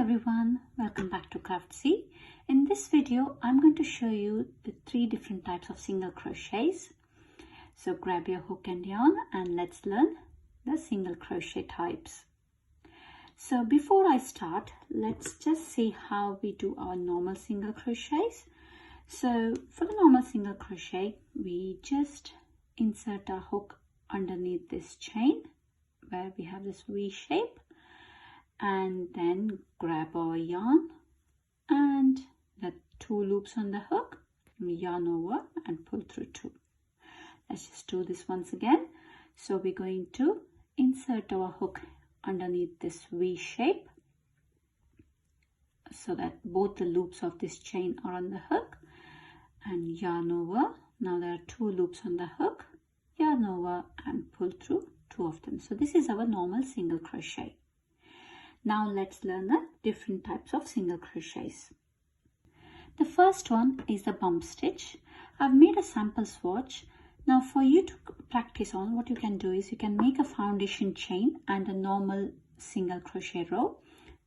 everyone, welcome back to Craftsy. In this video I'm going to show you the 3 different types of single crochets. So grab your hook and yarn and let's learn the single crochet types. So before I start, let's just see how we do our normal single crochets. So for the normal single crochet, we just insert our hook underneath this chain where we have this V shape, and then grab our yarn and the 2 loops on the hook, yarn over and pull through 2. Let's just do this once again. So we're going to insert our hook underneath this V shape so that both the loops of this chain are on the hook, and yarn over. Now there are 2 loops on the hook, yarn over and pull through 2 of them. So this is our normal single crochet. Now let's learn the different types of single crochets. The first one is the bump stitch. I've made a sample swatch. Now for you to practice on, what you can do is you can make a foundation chain and a normal single crochet row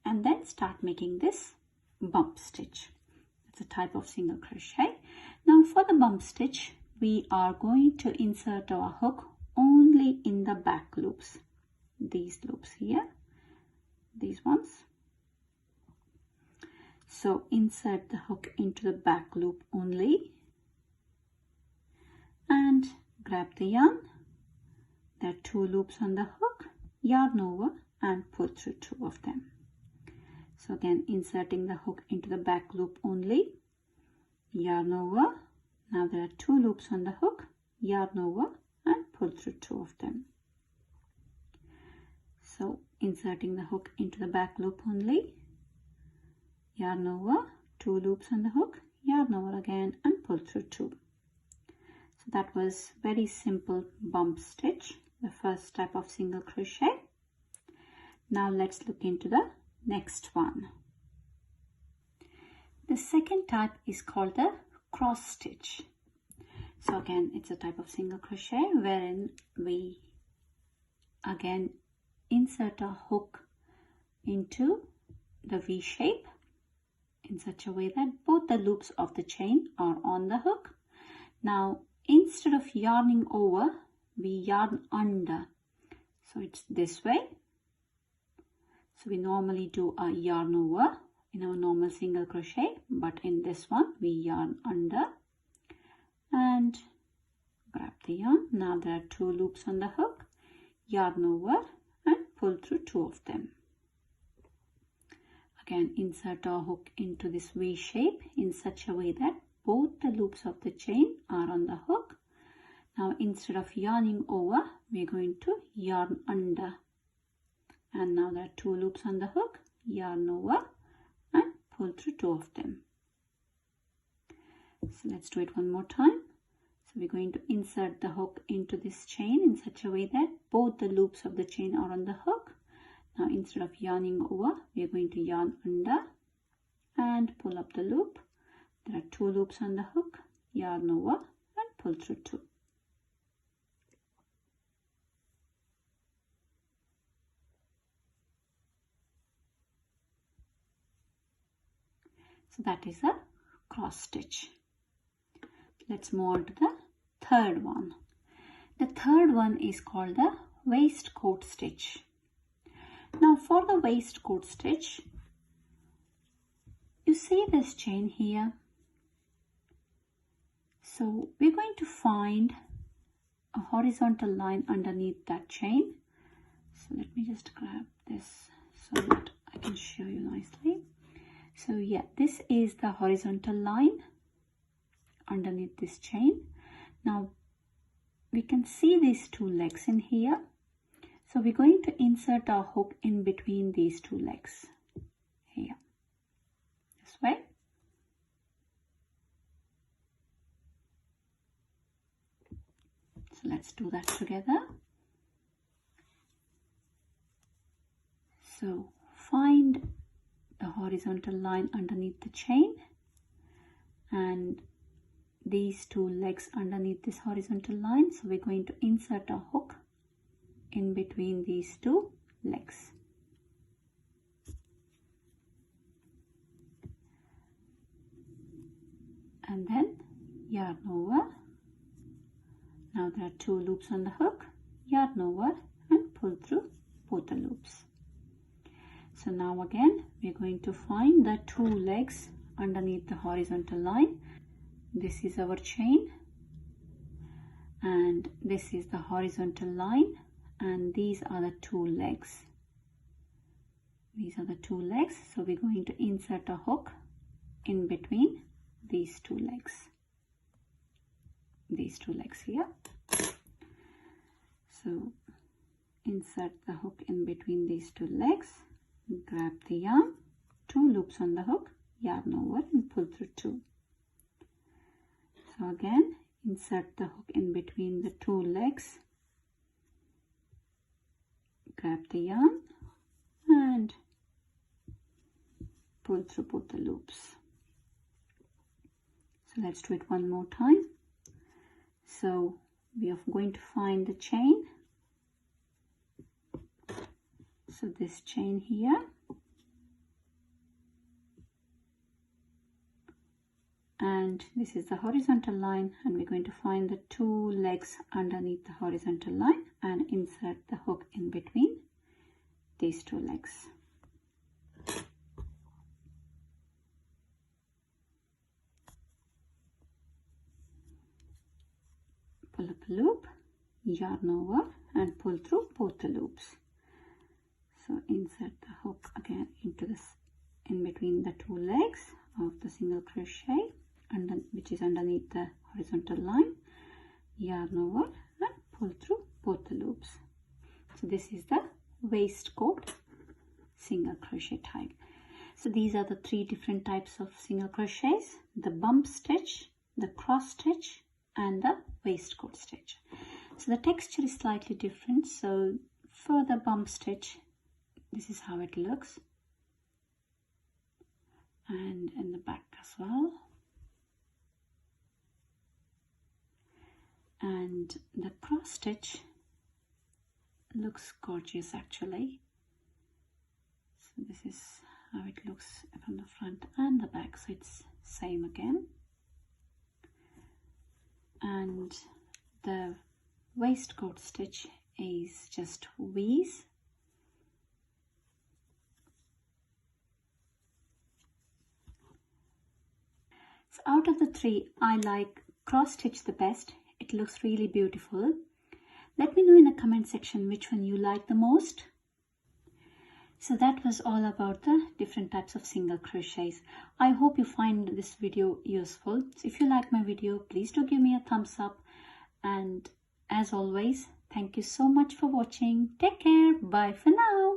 and then start making this bump stitch. It's a type of single crochet. Now for the bump stitch, we are going to insert our hook only in the back loops. These loops here. These ones. So insert the hook into the back loop only and grab the yarn. There are 2 loops on the hook, yarn over and pull through 2 of them. So again, inserting the hook into the back loop only, yarn over. Now there are 2 loops on the hook, yarn over and pull through 2 of them. So inserting the hook into the back loop only, yarn over, 2 loops on the hook, yarn over again and pull through 2. So that was very simple bump stitch, the first type of single crochet. Now let's look into the next one. The second type is called the cross stitch. So again, it's a type of single crochet wherein we again insert a hook into the V shape in such a way that both the loops of the chain are on the hook. Now instead of yarning over, we yarn under. So it's this way. So we normally do a yarn over in our normal single crochet, but in this one we yarn under and grab the yarn. Now there are 2 loops on the hook, yarn over and pull through 2 of them. Again, insert our hook into this V shape in such a way that both the loops of the chain are on the hook. Now instead of yarning over, we're going to yarn under. And now there are 2 loops on the hook, yarn over and pull through 2 of them. So let's do it one more time. So we're going to insert the hook into this chain in such a way that both the loops of the chain are on the hook. Now instead of yarning over, we are going to yarn under and pull up the loop. There are 2 loops on the hook, yarn over and pull through 2. So that is a cross stitch. Let's move on to the third one. The third one is called the waistcoat stitch. Now for the waistcoat stitch, you see this chain here. So we're going to find a horizontal line underneath that chain. So let me just grab this so that I can show you nicely. So yeah, this is the horizontal line underneath this chain. Now we can see these 2 legs in here. So we're going to insert our hook in between these 2 legs here, this way. So let's do that together. So find the horizontal line underneath the chain and these 2 legs underneath this horizontal line. So we're going to insert a hook in between these 2 legs. and then yarn over. Now there are 2 loops on the hook, yarn over and pull through both the loops. So now again we're going to find the 2 legs underneath the horizontal line. This is our chain and this is the horizontal line, and these are the 2 legs. These are the 2 legs, so we're going to insert a hook in between these 2 legs. These 2 legs here. So insert the hook in between these 2 legs, grab the yarn, 2 loops on the hook, yarn over and pull through 2. So again insert the hook in between the 2 legs, grab the yarn and pull through both the loops. So let's do it one more time. So we are going to find the chain. So this chain here, and this is the horizontal line, and we're going to find the 2 legs underneath the horizontal line and insert the hook in between these 2 legs. Pull up a loop, yarn over and pull through both the loops. So insert the hook again into this in between the 2 legs of the single crochet, which is underneath the horizontal line, yarn over and pull through both the loops. So this is the waistcoat single crochet type. So these are the 3 different types of single crochets: the bump stitch, the cross stitch and the waistcoat stitch. So the texture is slightly different. So for the bump stitch, this is how it looks, and in the back as well. And the cross stitch looks gorgeous actually. So this is how it looks from the front and the back, so it's same again. And the waistcoat stitch is just V's. So out of the 3, I like cross stitch the best. It looks really beautiful. Let me know in the comment section which one you like the most. So that was all about the different types of single crochets. I hope you find this video useful. So if you like my video, please do give me a thumbs up. And as always, thank you so much for watching. Take care. Bye for now.